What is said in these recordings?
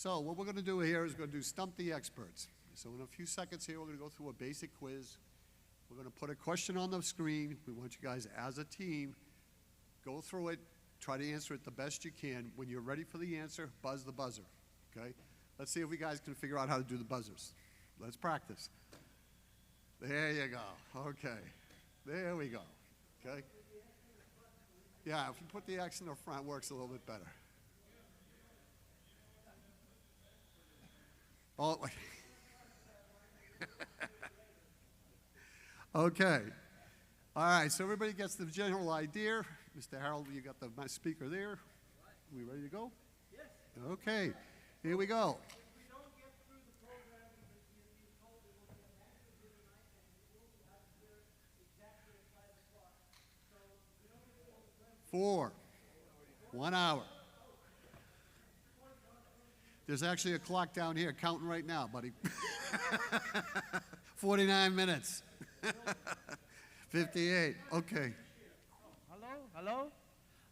So what we're going to do here is we're going to do Stump the Experts. So in a few seconds here, we're going to go through a basic quiz. We're going to put a question on the screen. We want you guys, as a team, go through it, try to answer it the best you can. When you're ready for the answer, buzz the buzzer, okay? Let's see if we guys can figure out how to do the buzzers. Let's practice. There you go. Okay. There we go. Okay? Yeah, if you put the X in the front, it works a little bit better. Oh, okay. All right, so everybody gets the general idea. Mr. Harold, you got my speaker there. We ready to go? Yes. Okay, here we go. Four. 1 hour. There's actually a clock down here counting right now, buddy. 49 minutes. 58. Okay. Hello?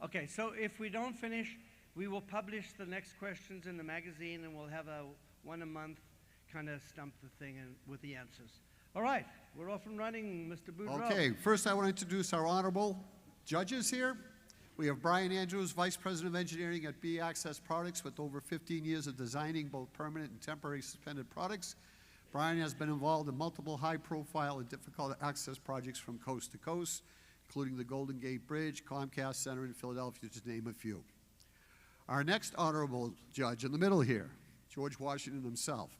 Okay, so if we don't finish, we will publish the next questions in the magazine, and we'll have a one a month kind of stump the thing and with the answers. All right, we're off and running, Mr. Boudreaux. Okay, first I want to introduce our honorable judges here. We have Brian Andrews, Vice President of Engineering at B Access Products with over 15 years of designing both permanent and temporary suspended products. Brian has been involved in multiple high-profile and difficult access projects from coast to coast, including the Golden Gate Bridge, Comcast Center in Philadelphia, to name a few. Our next honorable judge in the middle here, George Washington himself.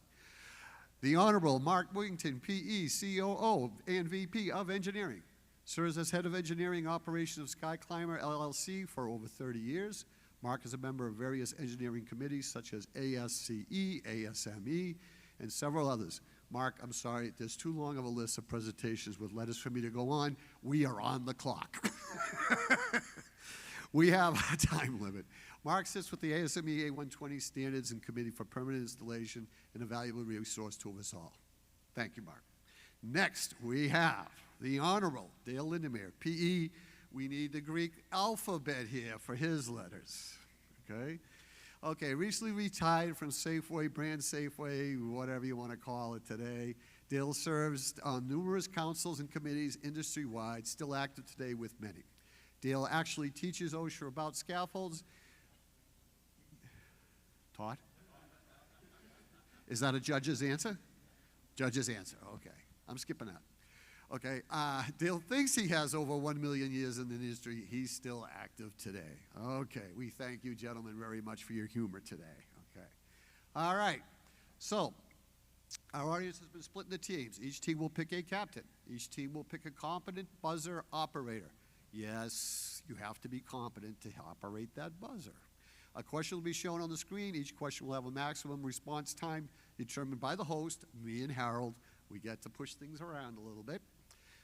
The Honorable Mark Wigington, PE, COO and VP of Engineering. Serves as head of engineering operations of Sky Climber LLC for over 30 years. Mark is a member of various engineering committees such as ASCE, ASME, and several others. Mark, I'm sorry, there's too long of a list of presentations with letters for me to go on. We are on the clock. We have a time limit. Mark sits with the ASME A120 Standards and Committee for Permanent Installation, and a valuable resource to us all. Thank you, Mark. Next, we have the Honorable Dale Lindemeyer, PE. We need the Greek alphabet here for his letters, okay? Okay, recently retired from Safeway, brand Safeway, whatever you want to call it today. Dale serves on numerous councils and committees industry-wide, still active today with many. Dale actually teaches OSHA about scaffolds. Todd? Is that a judge's answer? Judge's answer, okay. I'm skipping that. Okay, Dale thinks he has over 1 million years in the industry. He's still active today. Okay, we thank you, gentlemen, very much for your humor today. Okay. All right, so our audience has been split into teams. Each team will pick a captain. Each team will pick a competent buzzer operator. Yes, you have to be competent to operate that buzzer. A question will be shown on the screen. Each question will have a maximum response time determined by the host, me and Harold. We get to push things around a little bit.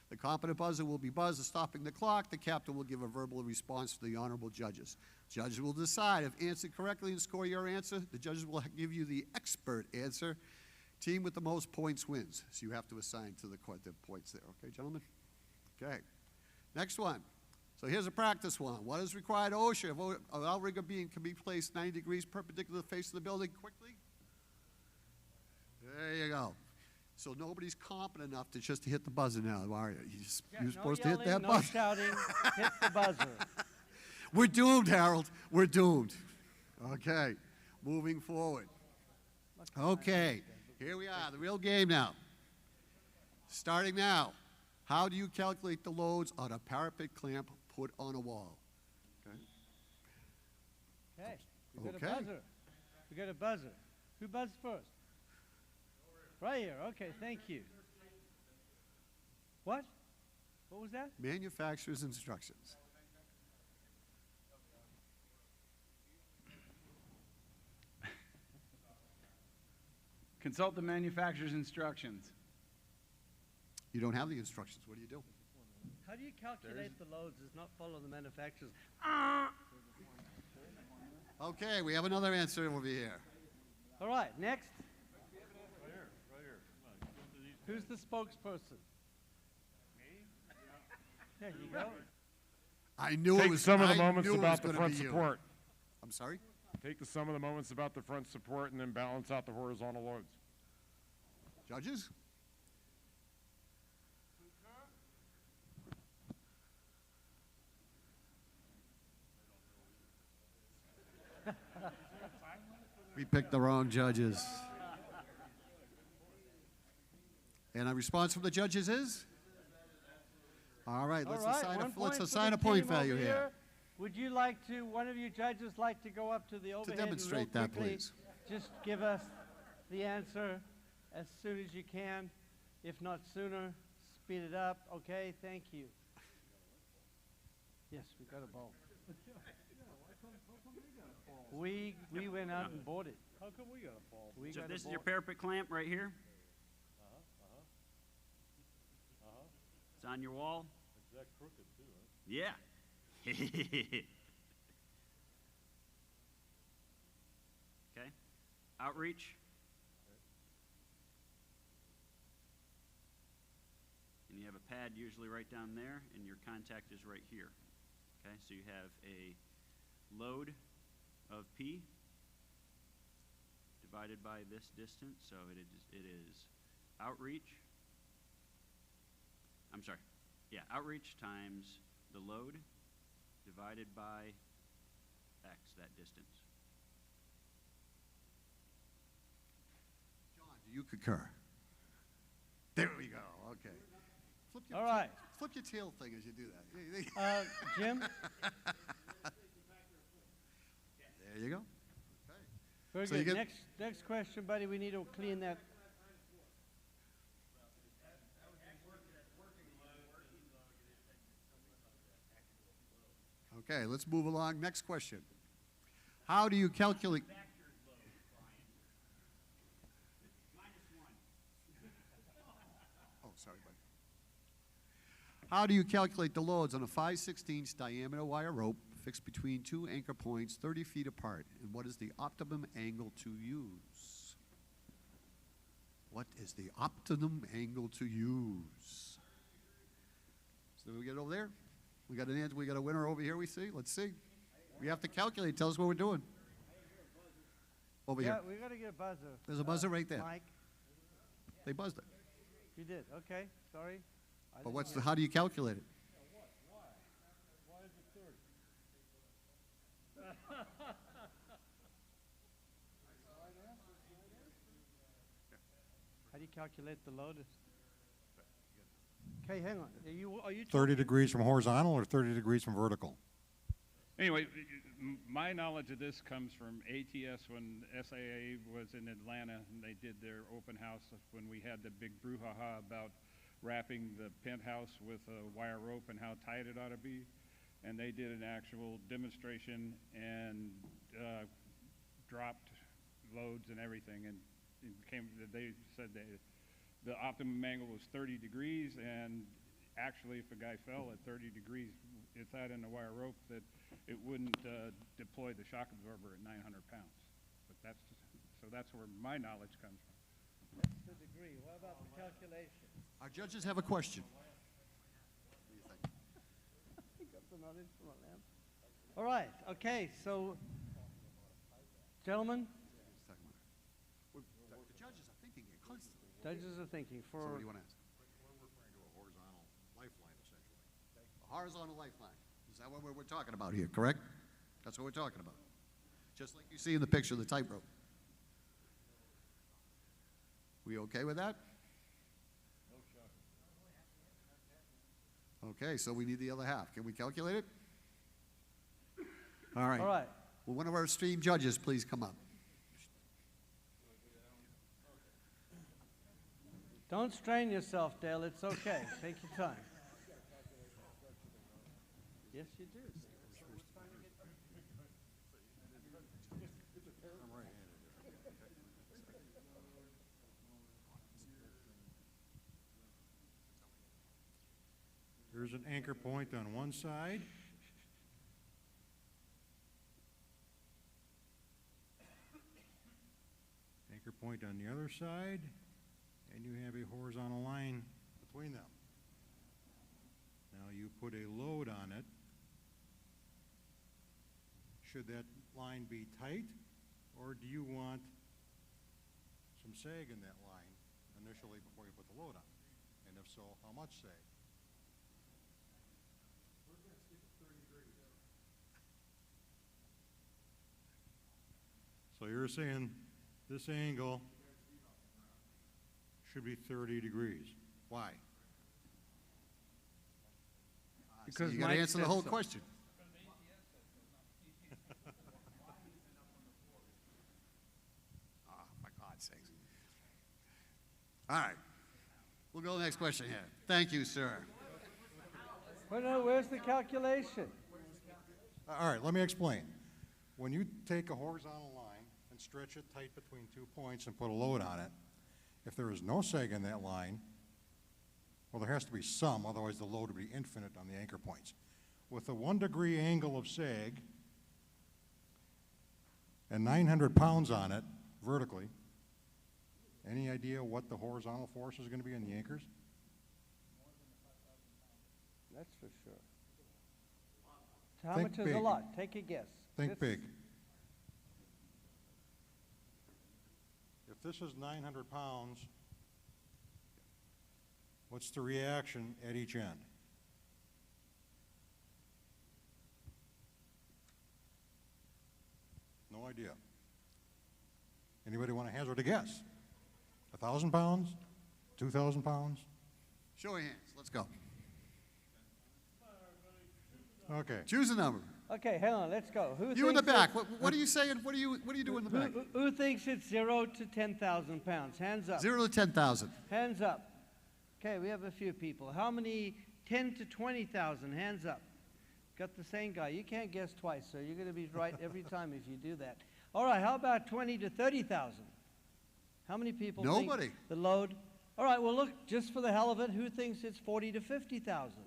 The competent buzzer will be buzzed, stopping the clock. The captain will give a verbal response to the honorable judges. Judges will decide if answered correctly and score your answer. The judges will give you the expert answer. Team with the most points wins. So you have to assign to the points there. Okay, gentlemen? Okay. Next one. So here's a practice one. What is required OSHA of an outrigger beam can be placed 90 degrees perpendicular to the face of the building quickly? There you go. So nobody's competent enough to just hit the buzzer now, are you? You're supposed to hit that buzzer. No shouting, hit the buzzer. We're doomed, Harold. We're doomed. Okay, moving forward. Okay, here we are, the real game now. Starting now. How do you calculate the loads on a parapet clamp put on a wall? Okay, we got a buzzer. We got a buzzer. Who buzzed first? Right here, okay, thank you. What? What was that? Manufacturer's instructions. Consult the manufacturer's instructions. You don't have the instructions, what do you do? How do you calculate the loads? Does not follow the manufacturer's. Okay, we have another answer over here. All right, next. Who's the spokesperson? Me? There you go. I knew Take it was some of the I moments knew it about was the gonna front be you. support. I'm sorry? Take the sum of the moments about the front support and then balance out the horizontal loads. Judges? We picked the wrong judges. And a response from the judges is? All right, let's All right, assign 1 point for assign the a point team over value here. Would you like to, one of you judges like to go up to the overhead demonstrate and real that, quickly please. just give us the answer as soon as you can? If not sooner, speed it up. Okay, thank you. Yes, we got a ball. We went out and bought it. How come we got a ball? We So got this a is your ball. parapet clamp right here. It's on your wall. It's that crooked too, huh? Yeah. Okay. Outreach. And you have a pad usually right down there, and your contact is right here. Okay, so you have a load of P divided by this distance, so it is outreach. I'm sorry. Yeah, outreach times the load divided by X, that distance. John, do you concur? There we go. Okay. All right. Flip your tail thing as you do that. Jim? There you go. Very So you good. get- Next question, buddy. We need to clean that. Okay, let's move along. Next question. How do you calculate? Oh, sorry, buddy. How do you calculate the loads on a 5/16 diameter wire rope fixed between two anchor points 30 feet apart? And what is the optimum angle to use? What is the optimum angle to use? So we get over there? We got an answer. We got a winner over here. We see. Let's see. We have to calculate. Tell us what we're doing. Over Yeah, here. we got to get a buzzer. There's a buzzer right there. Mike, They buzzed it. you did. Okay, sorry. I But didn't what's hear. how do you calculate it? Why is it 30? How do you calculate the load? Okay, hang on. Are you 30 degrees from horizontal or 30 degrees from vertical? Anyway, my knowledge of this comes from ATS when SAIA was in Atlanta and they did their open house when we had the big brouhaha about wrapping the penthouse with a wire rope and how tight it ought to be. And they did an actual demonstration and dropped loads and everything, and they said that the optimum angle was 30 degrees, and actually if a guy fell at 30 degrees inside in the wire rope, that it wouldn't deploy the shock absorber at 900 pounds. But that's where my knowledge comes from. That's the degree. What about the calculation? Our judges have a question. All right. Okay. So, gentlemen, The judges are thinking here constantly. judges are thinking So what for. do you want to ask? We're referring to a horizontal lifeline, essentially. A horizontal lifeline. Is that what we're talking about here, correct? That's what we're talking about. Just like you see in the picture, the tightrope. We okay with that? Okay, so we need the other half. Can we calculate it? All right. All right. Will one of our esteemed judges please come up? Don't strain yourself, Dale. It's okay. Take your time. Yes, you do. Here's an anchor point on one side. Anchor point on the other side, and you have a horizontal line between them. Now you put a load on it should that line be tight, or do you want some sag in that line initially before you put the load on? And if so, how much sag? So you're saying this angle should be 30 degrees. Why? Because you got to Mike answer the said whole so. question. Oh, for God's sakes. All right. We'll go to the next question here. Thank you, sir. Well, no, where's the calculation? All right, let me explain. When you take a horizontal line and stretch it tight between 2 points and put a load on it, if there is no sag in that line, well, there has to be some, otherwise the load would be infinite on the anchor points. With a 1 degree angle of sag and 900 pounds on it vertically, any idea what the horizontal force is going to be in the anchors? That's for sure. How Think much is big. a lot? Take a guess. Think This- big. If this is 900 pounds, what's the reaction at each end? No idea. Anybody want to hazard a guess? 1,000 pounds? 2,000 pounds? Show of hands. Let's go. Okay. Choose a number. Okay, hang on, let's go. Who You in the thinks back. it's- What are you saying? What do you do in the back? Who thinks it's 0 to 10,000 pounds? Hands up. 0 to 10,000. Hands up. Okay, we have a few people. How many 10 to 20,000? Hands up. Got the same guy. You can't guess twice, so you're going to be right every time if you do that. All right, how about 20 to 30,000? How many people Nobody. think the load? All right, well, look, just for the hell of it, who thinks it's 40 to 50,000?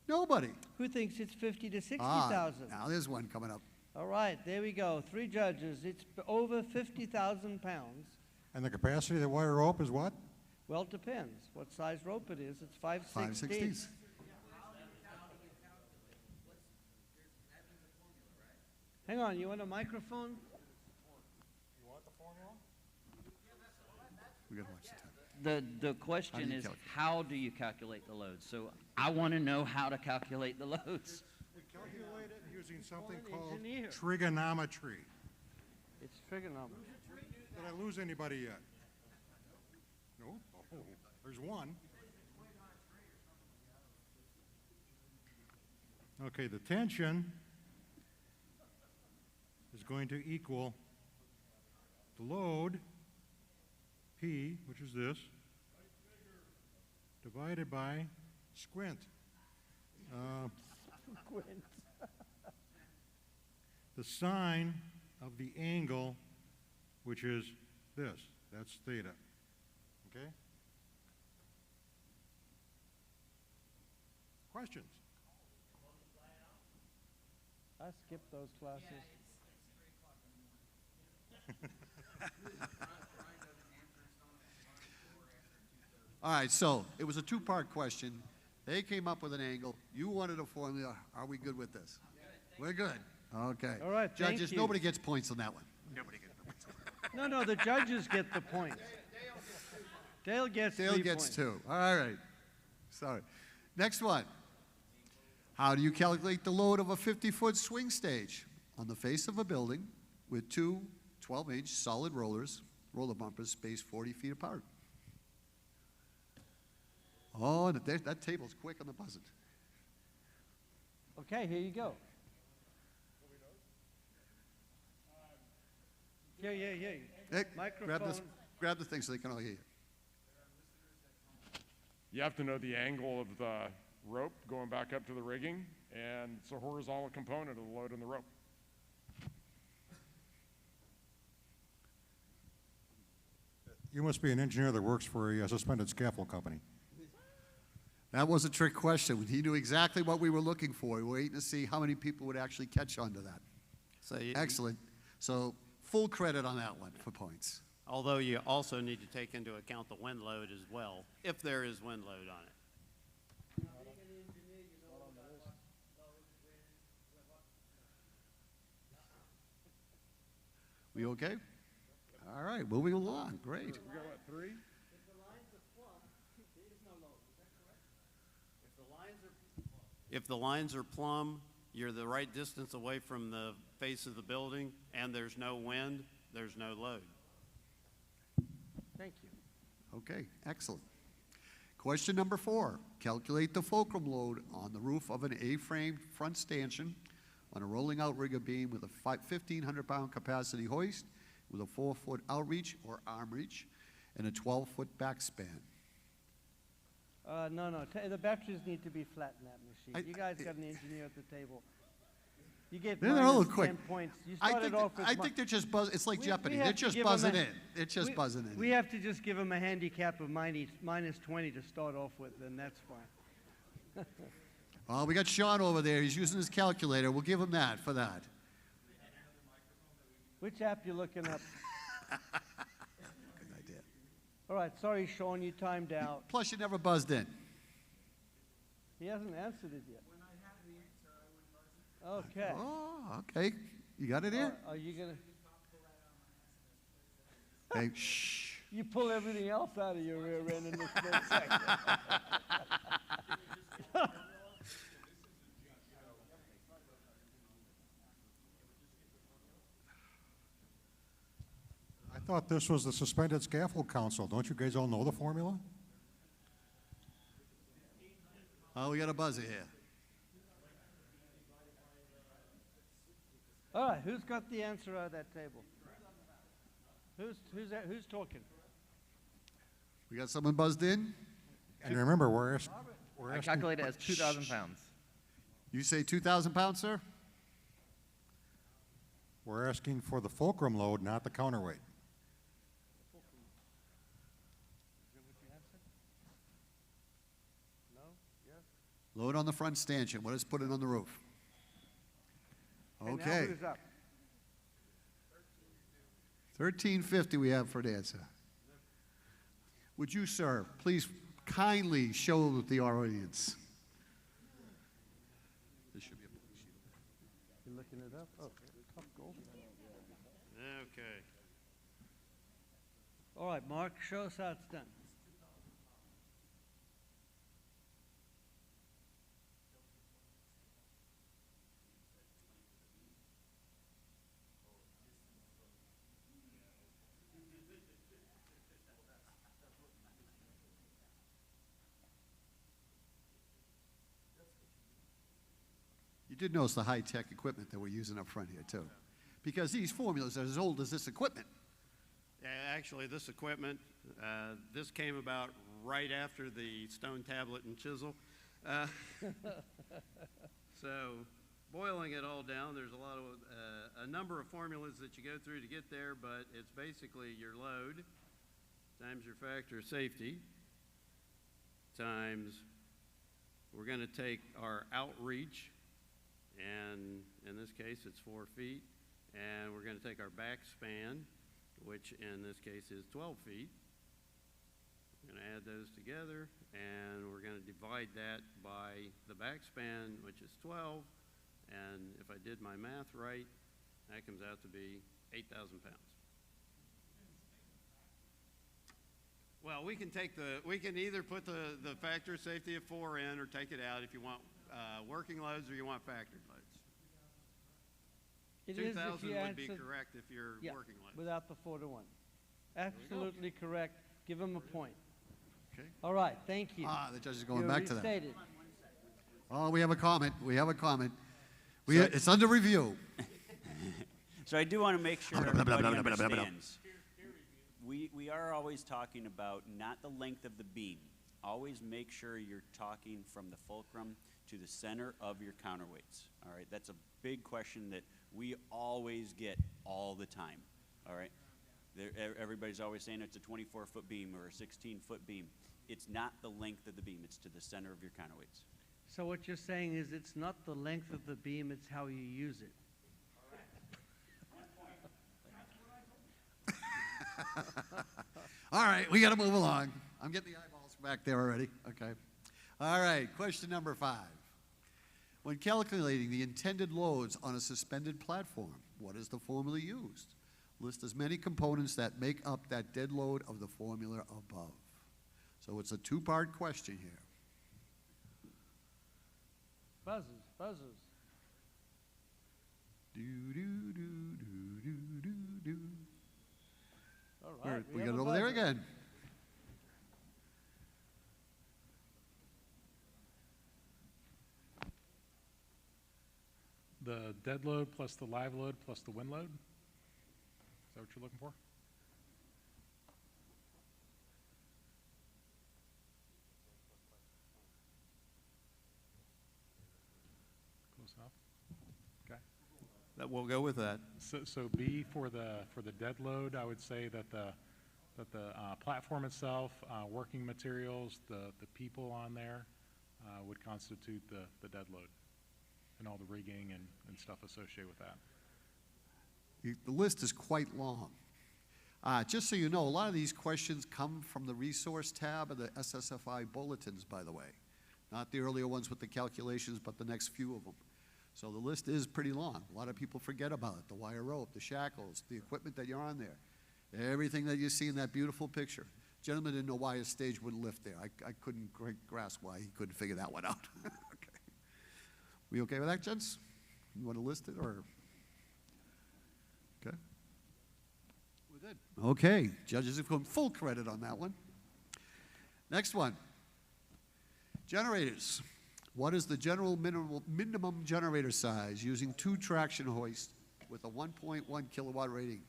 Nobody. Who thinks it's 50 to Ah, 60,000? now there's one coming up. All right, there we go. 3 judges. It's over 50,000 pounds. And the capacity of the wire rope is what? Well, it depends what size rope it is. It's 5/16. 5/16. Hang on, you want a microphone? We got to watch the time. The question you is, calculate? how do you calculate the loads? So I want to know how to calculate the loads. We calculate it using something an called engineer. trigonometry. It's trigonometry. Did I lose anybody yet? No? Oh, there's one. Okay, the tension is going to equal the load, P, which is this, divided by squint. The sine of the angle, which is this. That's theta. Okay? Questions? I skipped those classes. All right, so it was a two-part question. They came up with an angle. You wanted a formula. Are we good with this? We're good. Okay. All right, thank Judges, you. nobody gets points on that one. Nobody gets points. No, the judges get the points. Dale gets Dale 3 gets points. 2. All right. Sorry. Next one. How do you calculate the load of a 50-foot swing stage on the face of a building with 2 12-inch solid roller bumpers spaced 40 feet apart? Oh, and that table's quick on the buzzer. Okay, here you go. Yeah. Hey, Microphone. grab the thing so they can all hear you. You have to know the angle of the rope going back up to the rigging, and it's a horizontal component of the load in the rope. You must be an engineer that works for a suspended scaffold company. That was a trick question. He knew exactly what we were looking for. We were waiting to see how many people would actually catch on to that. So you, Excellent. So full credit on that one for points. although you also need to take into account the wind load as well, if there is wind load on it. We okay? All right, moving along, great. We got what, 3? If the lines are plumb, you're the right distance away from the face of the building, and there's no wind, there's no load. Thank you. Okay, excellent. Question number 4, calculate the fulcrum load on the roof of an A-frame front stanchion on a rolling out rigger beam with a 1,500-pound capacity hoist with a 4-foot outreach or arm reach and a 12-foot back span. No, the batteries need to be flat in that machine. I- You guys got an engineer at the table. You gave They're a little minus quick. 10 points. You I started think, off with I think they're just it's like We Jeopardy. have They're to just give 'em buzzing a- in. It's just buzzing in. We have to just give them a handicap of minus 20 to start off with, and that's fine. Well, we got Sean over there. He's using his calculator. We'll give him that for that. Which app you looking up? Good idea. All right, sorry, Sean, you timed out. Plus, you never buzzed in. He hasn't answered it yet. Okay. Oh, okay. You got it here? Are you gonna? Hey, shh. You pull everything else out of your rear end in this split second. I thought this was the Suspended Scaffold Council. Don't you guys all know the formula? Oh, we got a buzzer here. All right, who's got the answer out of that table? Who's talking? We got someone buzzed in? And remember, we're I asking, calculate it as 2,000 pounds. You say 2,000 pounds, sir? we're asking for the fulcrum load, not the counterweight. Load on the front stanchion. What is put in on the roof? And now Okay. who's up? 1350 we have for an answer. Would you, sir, please kindly show the audience? This should be a blank sheet. You looking it up? Oh, tough goal. Okay. All right, Mark, show us how it's done. You did notice the high-tech equipment that we're using up front here, too. Because these formulas are as old as this equipment. Yeah, actually, this equipment, this came about right after the stone tablet and chisel. So, boiling it all down, there's a number of formulas that you go through to get there, but it's basically your load times your factor of safety times, we're going to take our outreach, and in this case it's 4 feet, and we're going to take our back span, which in this case is 12 feet. We're going to add those together, and we're going to divide that by the back span, which is 12, and if I did my math right, that comes out to be 8,000 pounds. Well, we can either put the factor of safety of 4 in or take it out if you want working loads or you want factored loads. It is if 2,000 you would be answered- correct if you're Yeah, working loads. without the 4-to-1. Absolutely correct. Give him a point. Okay. All right, thank you. Ah, the judge is going You back to that. restated. Oh, we have a comment. We have a comment. So- It's under review. So I do want to make sure Blah, blah, blah, everybody blah, blah, blah, blah, blah. understands. We are always talking about not the length of the beam. Always make sure you're talking from the fulcrum to the center of your counterweights. All right, that's a big question that we always get all the time. All right, everybody's always saying it's a 24-foot beam or a 16-foot beam. It's not the length of the beam. It's to the center of your counterweights. So what you're saying is it's not the length of the beam, it's how you use it. All right, we got to move along. I'm getting the eyeballs back there already. Okay. All right, question number 5. When calculating the intended loads on a suspended platform, what is the formula used? List as many components that make up that dead load of the formula above. So it's a two-part question here. Buzzers, buzzers. Do, do, do, do, do, do, do. All right. We have got it a over there buzzer. again. The dead load plus the live load plus the wind load? Is that what you're looking for? Close enough? Okay. We'll go with that. So B for the dead load, I would say that the platform itself, working materials, the people on there would constitute the dead load, and all the rigging and stuff associated with that. The list is quite long. Just so you know, a lot of these questions come from the resource tab of the SSFI bulletins, by the way. Not the earlier ones with the calculations, but the next few of them. So the list is pretty long. A lot of people forget about it. The wire rope, the shackles, the equipment that you're on there. Everything that you see in that beautiful picture. Gentleman didn't know why his stage wouldn't lift there. I couldn't grasp why he couldn't figure that one out. Okay. We okay with that, gents? You want to list it, or? Okay. We're good. Okay. Judges have given full credit on that one. Next one. Generators. What is the general minimum generator size using 2 traction hoists with a 1.1 kilowatt rating?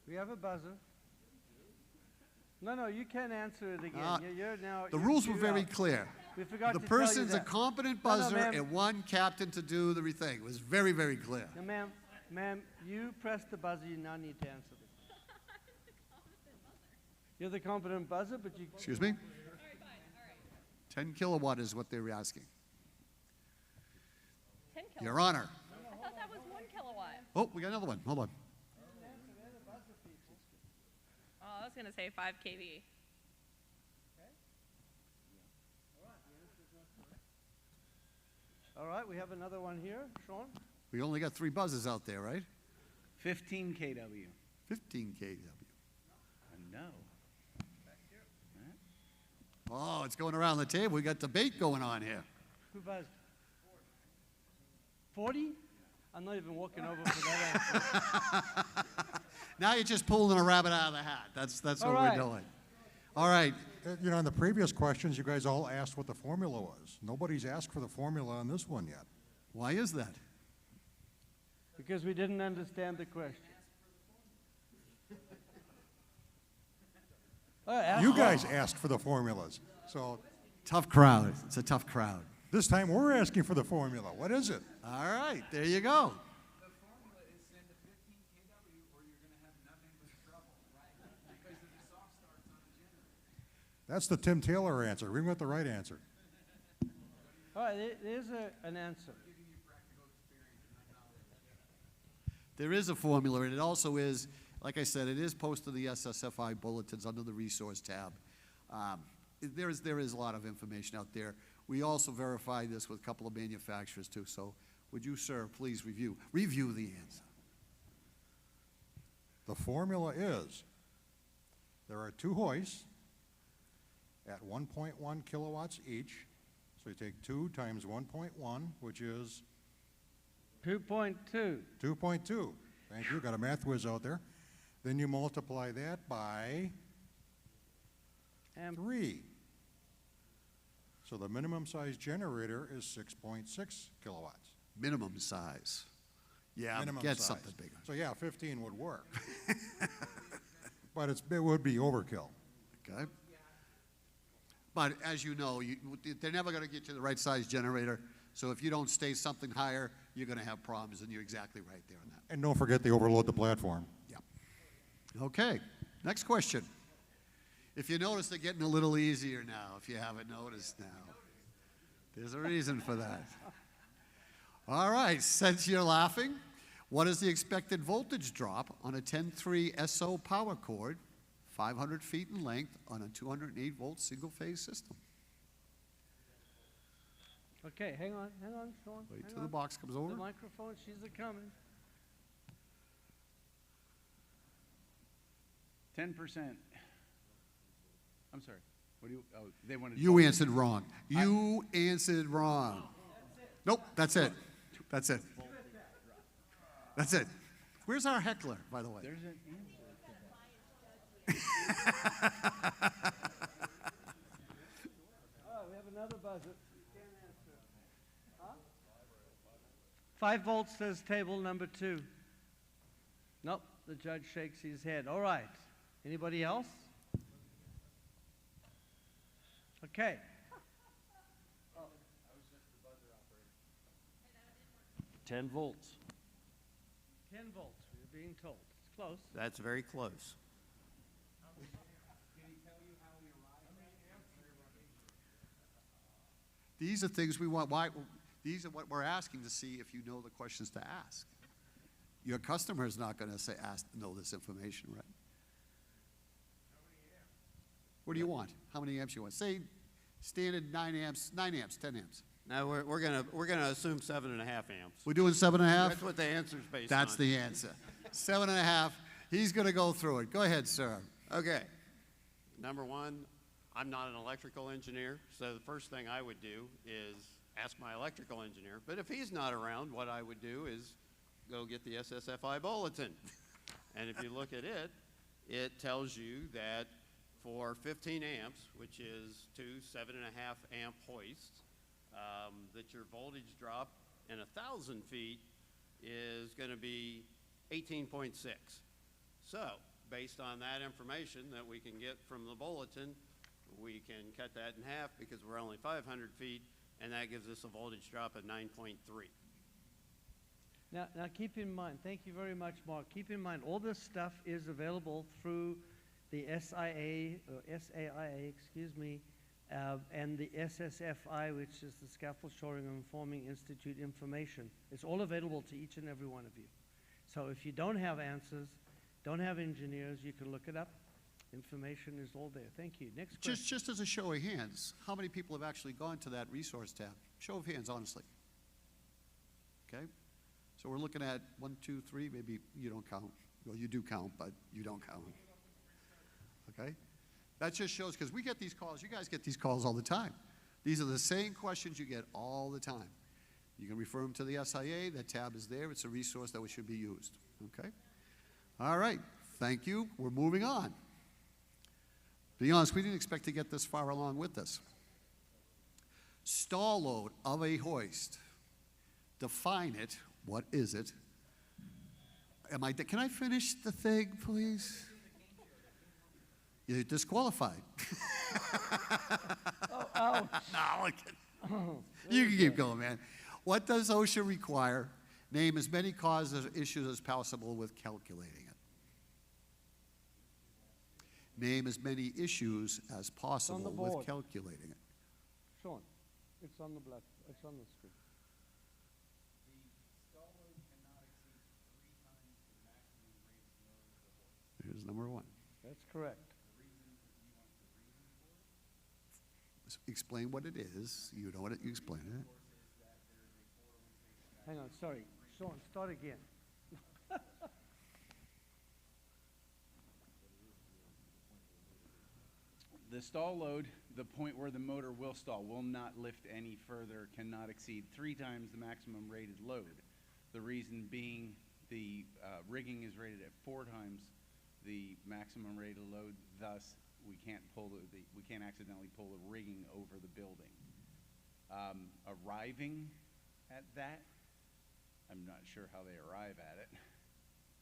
We have a buzzer. No, you can't answer it again. You're now. The you're rules were queued very up. clear. We forgot The to tell you person's a that. competent No, buzzer ma'am. and one captain to do the thing. It was very, very clear. No, ma'am, you pressed the buzzer. You now need to answer this. You're the competent buzzer, but you. Excuse me? 10 kilowatt is what they were asking. 10 kilowatt. Your Honor. I thought that was 1 kilowatt. Oh, we got another one. Hold on. Oh, I was going to say 5 kV. All right, we have another one here. Sean? We only got 3 buzzers out there, right? 15 kW. 15 kW. No. Oh, it's going around the table. We got debate going on here. Who buzzed? 40? I'm not even walking over for that answer. Now you're just pulling a rabbit out of the hat. That's what All we're right. doing. All right. You know, in the previous questions, you guys all asked what the formula was. Nobody's asked for the formula on this one yet. Why is that? Because we didn't understand the question. You guys asked for the formulas. So Tough crowd. It's a tough crowd. this time we're asking for the formula. What is it? All right. There you go. The formula is send to 15 kW or you're going to have nothing but trouble, right? Because of the soft starts on the generator. That's the Tim Taylor answer. We got the right answer. All right, there's an answer. There is a formula, and it also is, like I said, it is posted to the SSFI bulletins under the resource tab. There is a lot of information out there. We also verified this with a couple of manufacturers too. So would you, sir, please review the answer? The formula is there are 2 hoists at 1.1 kilowatts each. So you take 2 times 1.1, which is 2.2. 2.2. Thank you. Got a math whiz out there. Then you multiply that by 3. So the minimum size generator is 6.6 kilowatts. Minimum size. Yeah, Minimum get size. something bigger. So yeah, 15 would work. But it would be overkill. Okay? But as you know, they're never going to get you the right size generator. So if you don't stay something higher, you're going to have problems, and you're exactly right there on that. And don't forget they overload the platform. Yeah. Okay, next question. If you notice, they're getting a little easier now, if you haven't noticed now. There's a reason for that. All right, since you're laughing, what is the expected voltage drop on a 10-3 SO power cord, 500 feet in length, on a 208-volt single-phase system? Okay, hang on, Sean. Wait hang till the on. box comes over. The microphone, she's a coming. 10%. I'm sorry. What do you, oh, they wanted. You answered wrong. You answered wrong. Nope, that's it. That's it. That's it. Where's our heckler, by the way? There's an answer. Oh, we have another buzzer. You can't answer. Huh? 5 volts says table number 2. Nope, the judge shakes his head. All right. Anybody else? Okay. 10 volts. 10 volts, we're being told. It's close. That's very close. These are things we want. Why? These are what we're asking to see if you know the questions to ask. Your customer is not going to say, know this information, right? What do you want? How many amps you want? Say standard 9 amps, 10 amps. Now, we're gonna assume 7.5 amps. We're doing 7.5? That's what the answer's based That's on. the answer. 7.5. He's going to go through it. Go ahead, sir. Okay. Number one, I'm not an electrical engineer, so the first thing I would do is ask my electrical engineer. But if he's not around, what I would do is go get the SSFI bulletin. And if you look at it, it tells you that for 15 amps, which is 2 7.5 amp hoists, that your voltage drop in 1,000 feet is going to be 18.6. So, based on that information that we can get from the bulletin, we can cut that in half because we're only 500 feet, and that gives us a voltage drop of 9.3. Now keep in mind, thank you very much, Mark. Keep in mind, all this stuff is available through the SAIA, excuse me, and the SSFI, which is the Scaffold Shoring and Forming Institute information. It's all available to each and every one of you. So if you don't have answers, don't have engineers, you can look it up. Information is all there. Thank you. Next question. Just as a show of hands, how many people have actually gone to that resource tab? Show of hands, honestly. Okay? So we're looking at 1, 2, 3, maybe you don't count. Well, you do count, but you don't count. Okay? That just shows, because we get these calls, you guys get these calls all the time. These are the same questions you get all the time. You can refer them to the SIA, that tab is there, it's a resource that should be used, okay? All right, thank you, we're moving on. To be honest, we didn't expect to get this far along with this. Stall load of a hoist. Define it, what is it? Can I finish the thing, please? You're disqualified. Oh. No, you can keep going, man. What does OSHA require? Name as many causes or issues as possible with calculating it. Name as many issues as possible with calculating it. Sean, it's on the black, it's on the screen. Here's number 1. That's correct. Explain what it is. You know what it, you explain it. Hang on, sorry. Sean, start again. The stall load, the point where the motor will stall, will not lift any further, cannot exceed 3 times the maximum rated load. The reason being the rigging is rated at 4 times the maximum rated load, thus we can't accidentally pull the rigging over the building. Arriving at that, I'm not sure how they arrive at it.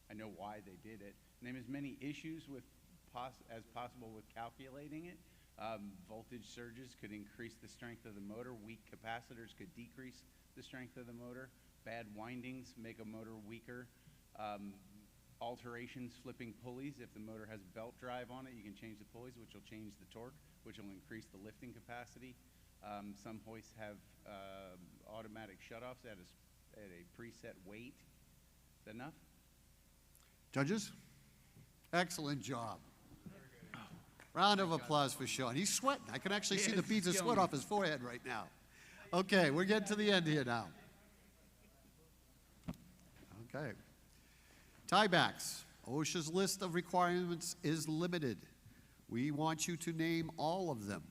I know why they did it. Name as many issues as possible with calculating it. Voltage surges could increase the strength of the motor. Weak capacitors could decrease the strength of the motor. Bad windings make a motor weaker. Alterations, flipping pulleys. If the motor has belt drive on it, you can change the pulleys, which will change the torque, which will increase the lifting capacity. Some hoists have automatic shutoffs at a preset weight. Is that enough? Judges? Excellent job. Round of applause for Sean. He's sweating. I can actually see the beads of sweat off his forehead right now. Okay, we're getting to the end here now. Okay. Tiebacks. OSHA's list of requirements is limited. We want you to name all of them.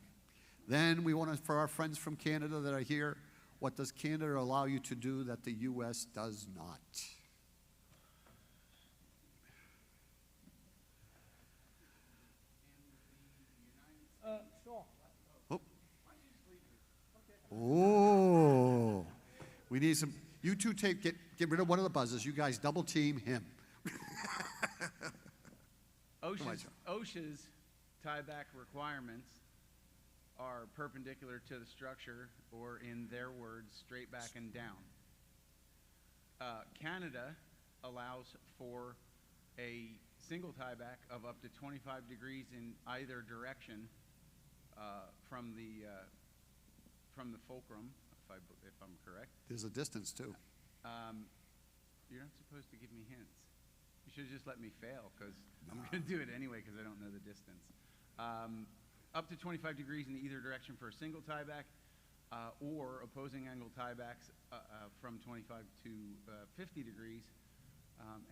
Then we want to, for our friends from Canada that are here, what does Canada allow you to do that the U.S. does not? Oh. Oh. We need some, you two get rid of one of the buzzers. You guys double team him. OSHA's tieback requirements are perpendicular to the structure, or in their words, straight back and down. Canada allows for a single tieback of up to 25 degrees in either direction from the fulcrum, if I'm correct. There's a distance too. You're not supposed to give me hints. You should have just let me fail, because I'm going to do it anyway because I don't know the distance. Up to 25 degrees in either direction for a single tieback, or opposing angle tiebacks from 25 to 50 degrees,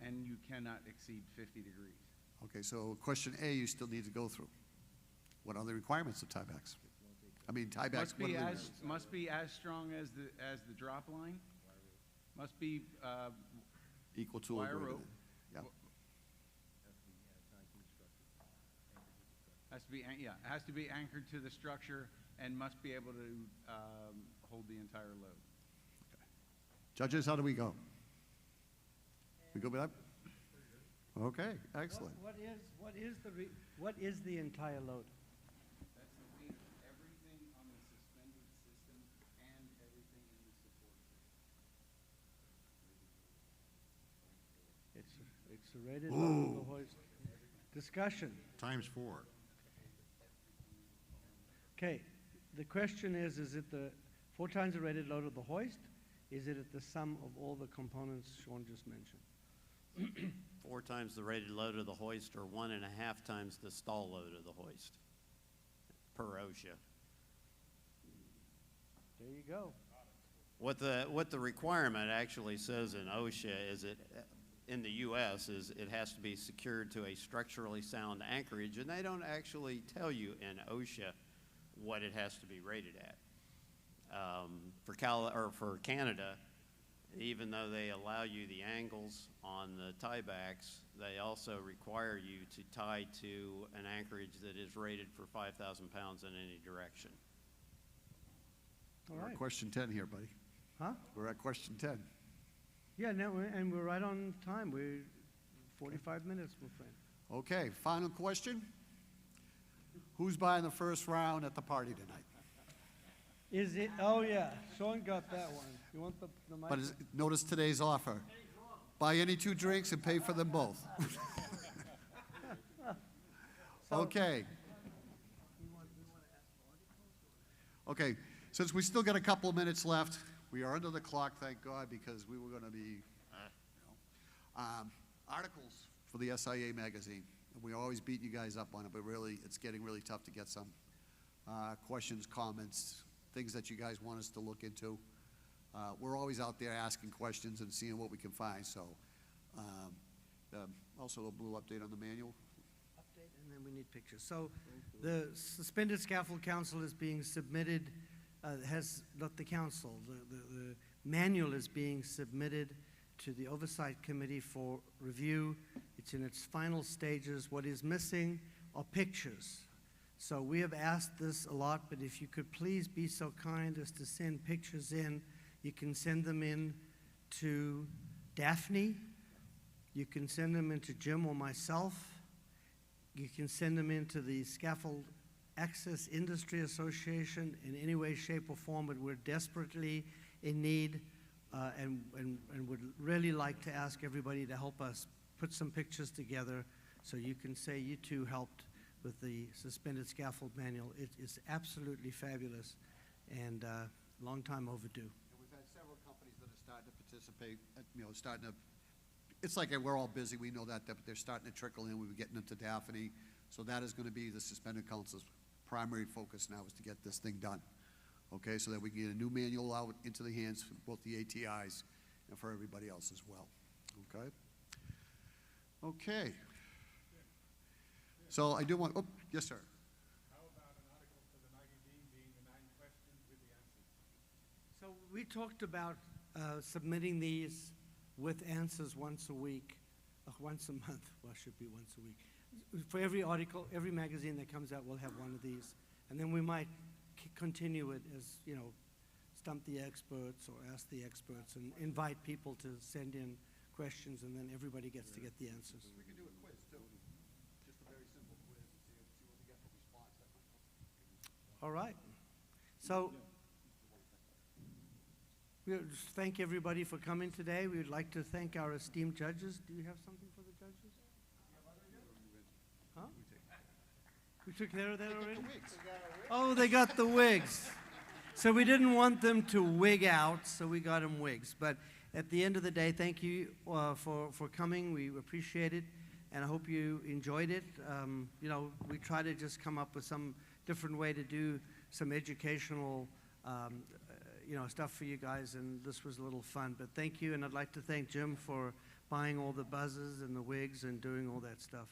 and you cannot exceed 50 degrees. Okay, so question A, you still need to go through. What are the requirements of tiebacks? I mean, tiebacks. Must be as strong as the drop line. Must be equal to or wire greater rope. than. Yeah. Has to be anchored to the structure and must be able to hold the entire load. Okay. Judges, how do we go? We go with that? Okay, excellent. What is the entire load? That's the weight of everything on the suspended system and everything in the support system. It's a rated load of the hoist. Discussion. Times 4. Okay, the question is it the 4 times the rated load of the hoist? Is it at the sum of all the components Sean just mentioned? 4 times the rated load of the hoist, or 1.5 times the stall load of the hoist per OSHA. There you go. What the requirement actually says in OSHA is in the U.S. is it has to be secured to a structurally sound anchorage, and they don't actually tell you in OSHA what it has to be rated at. For Canada, even though they allow you the angles on the tiebacks, they also require you to tie to an anchorage that is rated for 5,000 pounds in any direction. All We're right. at question 10 here, buddy. Huh? We're at question 10. Yeah, no, and we're right on time. We're 45 minutes, my friend. Okay, final question. Who's buying the first round at the party tonight? Is it? Oh, yeah. Sean got that one. You want the mic? But notice today's offer. Buy any 2 drinks and pay for them both. Okay. Okay, since we still got a couple of minutes left, we are under the clock, thank God, because we were going to be, articles for the SAIA magazine. We always beat you guys up on it, but really, it's getting really tough to get some questions, comments, things that you guys want us to look into. We're always out there asking questions and seeing what we can find, so. Also a blue update on the manual. Update, and then we need pictures. So the Suspended Scaffold Council is being submitted, not the council, the manual is being submitted to the Oversight Committee for review. It's in its final stages. What is missing are pictures. So we have asked this a lot, but if you could please be so kind as to send pictures in. You can send them in to Daphne. You can send them into Jim or myself. You can send them into the Scaffold Access Industry Association in any way, shape, or form, but we're desperately in need and would really like to ask everybody to help us put some pictures together so you can say you too helped with the Suspended Scaffold Manual. It is absolutely fabulous and long time overdue. And we've had several companies that are starting to participate, it's like we're all busy, we know that, but they're starting to trickle in. We were getting them to Daphne. So that is going to be the Suspended Council's primary focus now, is to get this thing done. Okay, so that we can get a new manual out into the hands of both the ATIs and for everybody else as well. Okay? Okay. So I do want, oh, yes, sir. So we talked about submitting these with answers once a week, once a month, well, it should be once a week. For every article, every magazine that comes out, we'll have one of these. And then we might continue it as, you know, stump the experts or ask the experts and invite people to send in questions, and then everybody gets to get the answers. We could do a quiz too, just a very simple quiz and see what we get for response. All right. So we would just thank everybody for coming today. We would like to thank our esteemed judges. Do you have something for the judges? Huh? We took care of that already? Oh, they got the wigs. So we didn't want them to wig out, so we got them wigs. But at the end of the day, thank you for coming. We appreciate it, and I hope you enjoyed it. You know, we try to just come up with some different way to do some educational you know, stuff for you guys, and this was a little fun. But thank you, and I'd like to thank Jim for buying all the buzzers and the wigs and doing all that stuff.